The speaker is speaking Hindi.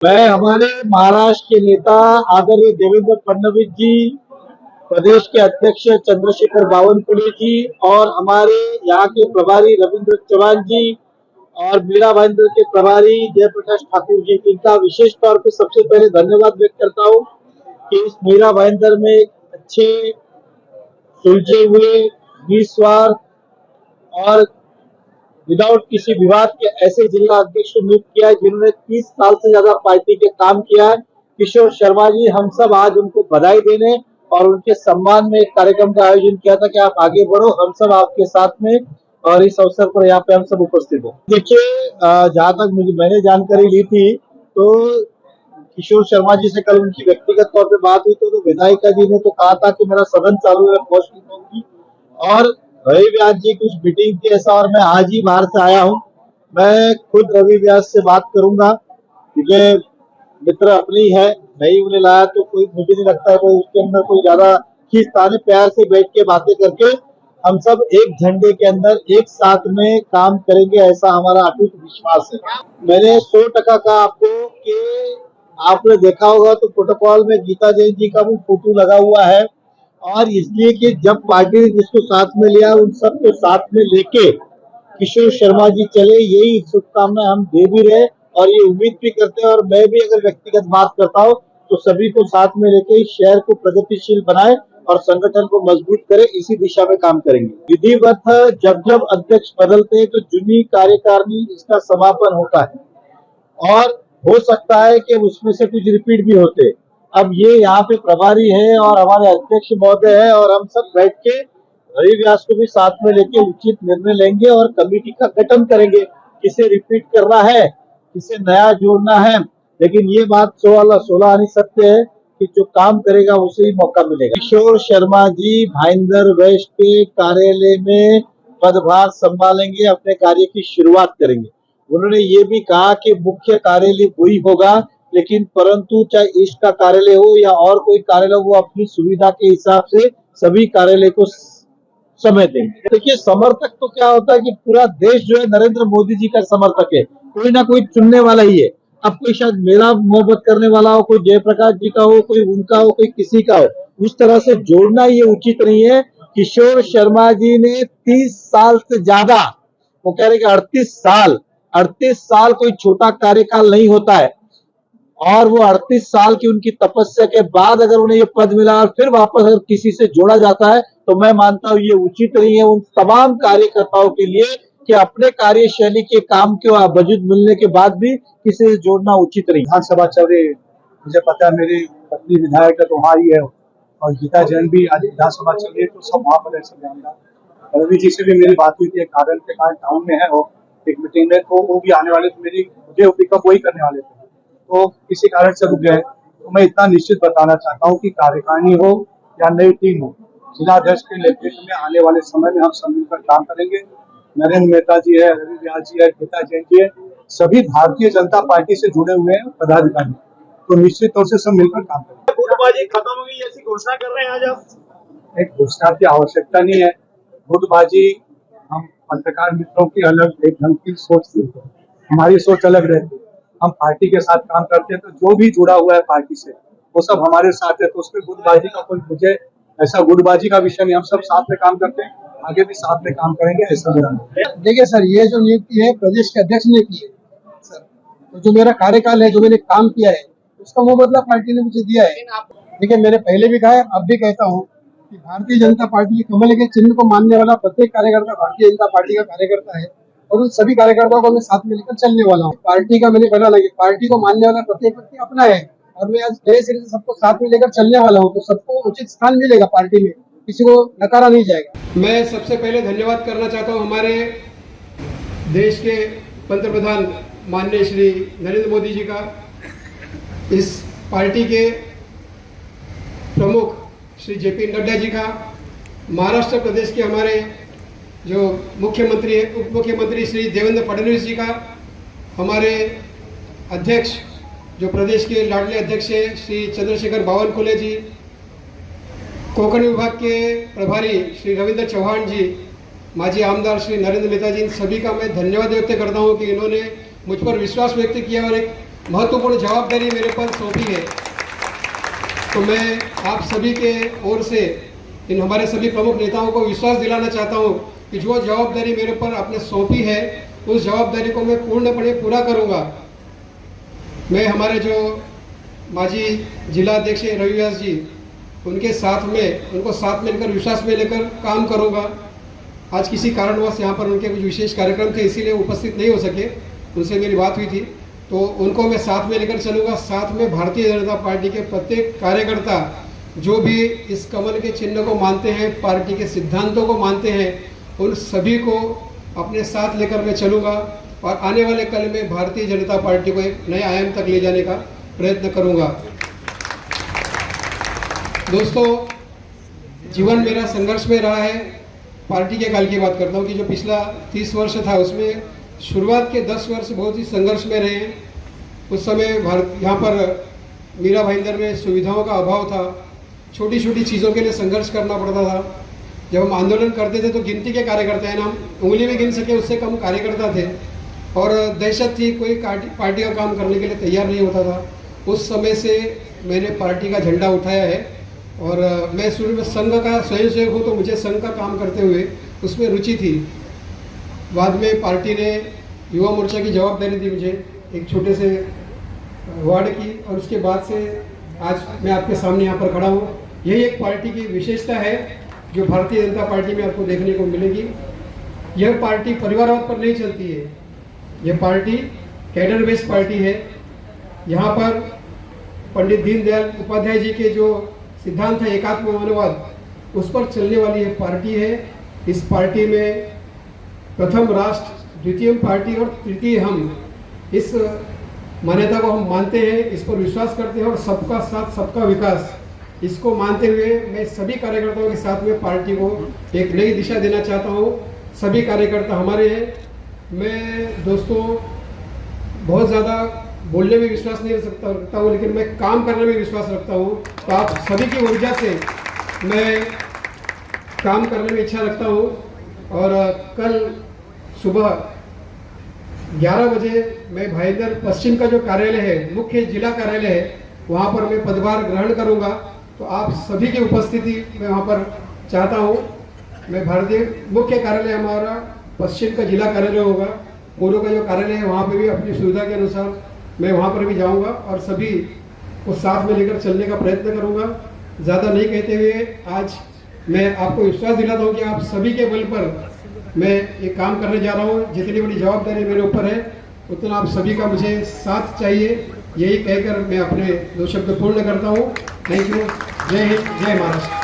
मैं हमारे महाराष्ट्र के नेता आदरणीय देवेंद्र फडणवीस जी, प्रदेश के अध्यक्ष चंद्रशेखर बावनकुळे जी और हमारे यहाँ के प्रभारी रविंद्र चौहान जी और मीरा भाईंदर के प्रभारी जयप्रकाश ठाकुर जी, इनका विशेष तौर पे सबसे पहले धन्यवाद व्यक्त करता हूँ कि इस मीरा भाईंदर में अच्छे सुलझे हुए निस्वार्थ और विदाउट किसी विवाद के ऐसे जिला अध्यक्ष नियुक्त किया है जिन्होंने 30 साल से ज्यादा पार्टी के काम किया है। किशोर शर्मा जी, हम सब आज उनको बधाई देने और उनके सम्मान में एक कार्यक्रम का आयोजन किया था कि आप आगे बढ़ो, हम सब आपके साथ में, और इस अवसर पर यहाँ पे हम सब उपस्थित हैं। देखिए, जहाँ तक मैंने जानकारी ली थी तो किशोर शर्मा जी से कल उनकी व्यक्तिगत तौर पे बात हुई तो विधायिका जी ने तो कहा था कि मेरा सदन चालू है, पोस्टिंग होगी, और रवि व्यास जी कुछ मीटिंग थी ऐसा, और मैं आज ही बाहर से आया हूँ। मैं खुद रवि व्यास से बात करूंगा क्योंकि मित्र अपनी है, नहीं उन्हें लाया तो कोई, मुझे नहीं लगता है कोई उसके अंदर कोई ज्यादा खींचतानी, प्यार से बैठ के बातें करके हम सब एक झंडे के अंदर एक साथ में काम करेंगे, ऐसा हमारा अटूट विश्वास है। मैंने 100% कहा आपको कि आपने देखा होगा तो प्रोटोकॉल में गीता जैन जी का भी फोटो लगा हुआ है, और इसलिए कि जब पार्टी ने जिसको साथ में लिया उन सबको साथ में लेके किशोर शर्मा जी चले, यही शुभकामनाएं हम दे भी रहे और ये उम्मीद भी करते हैं। और मैं भी अगर व्यक्तिगत बात करता हूँ तो सभी को साथ में लेके इस शहर को प्रगतिशील बनाए और संगठन को मजबूत करे, इसी दिशा में काम करेंगे। विधिवत जब जब अध्यक्ष बदलते हैं तो जूनी कार्यकारिणी इसका समापन होता है और हो सकता है कि उसमें से कुछ रिपीट भी होते। अब ये यहाँ पे प्रभारी है और हमारे अध्यक्ष महोदय है और हम सब बैठ के रवि व्यास को भी साथ में लेके उचित निर्णय लेंगे और कमेटी का गठन करेंगे, किसे रिपीट करना है, किसे नया जोड़ना है। लेकिन ये बात 16 आनी सत्य है कि जो काम करेगा उसे ही मौका मिलेगा। किशोर शर्मा जी भाईंदर वेस्ट के कार्यालय में पदभार संभालेंगे, अपने कार्य की शुरुआत करेंगे। उन्होंने ये भी कहा कि मुख्य कार्यालय वही होगा, लेकिन परंतु चाहे ईस्ट का कार्यालय हो या और कोई कार्यालय हो, वो अपनी सुविधा के हिसाब से सभी कार्यालय को समय देंगे। देखिए, समर्थक तो क्या होता है कि पूरा देश जो है नरेंद्र मोदी जी का समर्थक है, कोई ना कोई चुनने वाला ही है। अब कोई शायद मेरा मोहब्बत करने वाला हो, कोई जयप्रकाश जी का हो, कोई उनका हो, कोई किसी का हो, उस तरह से जोड़ना ये उचित नहीं है। किशोर शर्मा जी ने 30 साल से ज्यादा, वो कह रहे कि 38 साल कोई छोटा कार्यकाल नहीं होता है, और वो 38 साल की उनकी तपस्या के बाद अगर उन्हें ये पद मिला और फिर वापस अगर किसी से जोड़ा जाता है तो मैं मानता हूं ये उचित नहीं है उन तमाम कार्यकर्ताओं के लिए कि अपने कार्यशैली के काम के वजूद मिलने के बाद भी किसी से जोड़ना उचित नहीं। विधानसभा चल रही है, मुझे पता है मेरी पत्नी विधायक है तो वहाँ ही है, और गीता जैन भी आज विधानसभा चल रही है तो सब वहाँ पर है, सब जानदार। रवि जी से भी मेरी बात हुई थी, कारण के कारण टाउन में है वो एक मीटिंग में, तो वो भी आने वाले थे, मुझे पिकअप वही करने वाले थे, तो किसी कारण से रुक गए। तो मैं इतना निश्चित बताना चाहता हूँ कि कार्यकारिणी हो या नई टीम हो, जिलाध्यक्ष के नेतृत्व में आने वाले समय में हम सब मिलकर काम करेंगे। नरेंद्र मेहता जी है, रवि व्यास जी है, गीता जैन जी है, सभी भारतीय जनता पार्टी से जुड़े हुए हैं पदाधिकारी, तो निश्चित तौर से सब मिलकर काम करेंगे। गुटबाजी खत्म हो गई ऐसी घोषणा कर रहे हैं आज आप? एक घोषणा की आवश्यकता नहीं है। गुटबाजी, हम पत्रकार मित्रों की अलग एक ढंग की सोच थी, हमारी सोच अलग रहती है। हम पार्टी के साथ काम करते हैं तो जो भी जुड़ा हुआ है पार्टी से वो सब हमारे साथ है, तो उसमें गुटबाजी का कोई, मुझे ऐसा गुटबाजी का विषय नहीं। हम सब साथ में काम करते हैं, आगे भी साथ में काम करेंगे, ऐसा मेरा। देखिए सर, ये जो नियुक्ति है प्रदेश के अध्यक्ष ने की है सर, तो जो मेरा कार्यकाल है, जो मैंने काम किया है, उसका वो बदला पार्टी ने मुझे दिया है। देखिए, मैंने पहले भी कहा है, अब भी कहता हूँ कि भारतीय जनता पार्टी के कमल के चिन्ह को मानने वाला प्रत्येक कार्यकर्ता भारतीय जनता पार्टी का कार्यकर्ता है, और उन सभी कार्यकर्ताओं को मैं साथ में लेकर चलने वाला हूँ। पार्टी का मैंने बना लगे, पार्टी को मानने वाला प्रत्येक व्यक्ति अपना है, और मैं आज नए सिरे से सबको साथ में लेकर चलने वाला हूँ, तो सबको उचित स्थान मिलेगा पार्टी में, किसी को नकारा नहीं जाएगा। मैं सबसे पहले धन्यवाद करना चाहता हूँ हमारे देश के पंतप्रधान माननीय श्री नरेंद्र मोदी जी का, इस पार्टी के प्रमुख श्री जेपी नड्डा जी का, महाराष्ट्र प्रदेश के हमारे जो मुख्यमंत्री है, उप मुख्यमंत्री श्री देवेंद्र फडणवीस जी का, हमारे अध्यक्ष जो प्रदेश के लाडले अध्यक्ष है श्री चंद्रशेखर बावनकुळे जी, कोकण विभाग के प्रभारी श्री रविंद्र चौहान जी, माजी आमदार श्री नरेंद्र मेहता जी, इन सभी का मैं धन्यवाद व्यक्त करता हूं कि इन्होंने मुझ पर विश्वास व्यक्त किया और एक महत्वपूर्ण जवाबदारी मेरे पर सौंपी है, तो मैं आप सभी के ओर से इन हमारे सभी प्रमुख नेताओं को विश्वास दिलाना चाहता हूं कि जो जवाबदारी मेरे पर आपने सौंपी है उस जवाबदारी को मैं पूर्णपणे पूरा करूंगा। मैं हमारे जो माजी जिला अध्यक्ष रविदास जी उनको साथ में लेकर विश्वास में लेकर काम करूंगा। आज किसी कारणवश यहाँ पर उनके कुछ विशेष कार्यक्रम थे, इसीलिए उपस्थित नहीं हो सके। उनसे मेरी बात हुई थी, तो उनको मैं साथ में लेकर चलूँगा। साथ में भारतीय जनता पार्टी के प्रत्येक कार्यकर्ता जो भी इस कमल के चिन्ह को मानते हैं, पार्टी के सिद्धांतों को मानते हैं, उन सभी को अपने साथ लेकर मैं चलूँगा और आने वाले कल में भारतीय जनता पार्टी को एक नए आयाम तक ले जाने का प्रयत्न करूँगा। दोस्तों, जीवन मेरा संघर्ष में रहा है। पार्टी के काल की बात करता हूँ कि जो पिछला 30 वर्ष था उसमें शुरुआत के 10 वर्ष बहुत ही संघर्ष में रहे। उस समय यहाँ पर मीरा भाईंदर में सुविधाओं का अभाव था, छोटी छोटी चीज़ों के लिए संघर्ष करना पड़ता था। जब हम आंदोलन करते थे तो गिनती के कार्यकर्ता हैं, हम उंगली में गिन सके उससे कम कार्यकर्ता थे और दहशत थी, कोई पार्टी का काम करने के लिए तैयार नहीं होता था। उस समय से मैंने पार्टी का झंडा उठाया है और मैं शुरू में संघ का स्वयंसेवक हूँ, तो मुझे संघ का काम करते हुए उसमें रुचि थी। बाद में पार्टी ने युवा मोर्चा की जवाबदारी दी मुझे एक छोटे से वार्ड की, और उसके बाद से आज मैं आपके सामने यहाँ पर खड़ा हूँ। यही एक पार्टी की विशेषता है जो भारतीय जनता पार्टी में आपको देखने को मिलेगी। यह पार्टी परिवारवाद पर नहीं चलती है, यह पार्टी कैडर बेस्ड पार्टी है। यहाँ पर पंडित दीनदयाल उपाध्याय जी के जो सिद्धांत है एकात्म मानववाद, उस पर चलने वाली यह पार्टी है। इस पार्टी में प्रथम राष्ट्र, द्वितीय पार्टी और तृतीय हम, इस मान्यता को हम मानते हैं, इस पर विश्वास करते हैं और सबका साथ सबका विकास, इसको मानते हुए मैं सभी कार्यकर्ताओं के साथ में पार्टी को एक नई दिशा देना चाहता हूँ। सभी कार्यकर्ता हमारे हैं। मैं दोस्तों बहुत ज़्यादा बोलने में विश्वास नहीं रखता हूँ, लेकिन मैं काम करने में विश्वास रखता हूँ। तो आप सभी की ऊर्जा से मैं काम करने में इच्छा रखता हूँ और कल सुबह 11 बजे मैं भाईंदर पश्चिम का जो कार्यालय है, मुख्य जिला कार्यालय है, वहाँ पर मैं पदभार ग्रहण करूँगा। तो आप सभी की उपस्थिति मैं वहाँ पर चाहता हूँ। मैं भारतीय मुख्य कार्यालय हमारा पश्चिम का जिला कार्यालय होगा, पूर्व का जो कार्यालय है वहाँ पे भी अपनी सुविधा के अनुसार मैं वहाँ पर भी जाऊँगा और सभी को साथ में लेकर चलने का प्रयत्न करूँगा। ज़्यादा नहीं कहते हुए आज मैं आपको विश्वास दिलाता हूँ कि आप सभी के बल पर मैं ये काम करने जा रहा हूँ। जितनी बड़ी जवाबदारी मेरे ऊपर है उतना आप सभी का मुझे साथ चाहिए, यही कहकर मैं अपने 2 शब्द पूर्ण करता हूँ। Thank you. जय हिंद, जय महाराष्ट्र।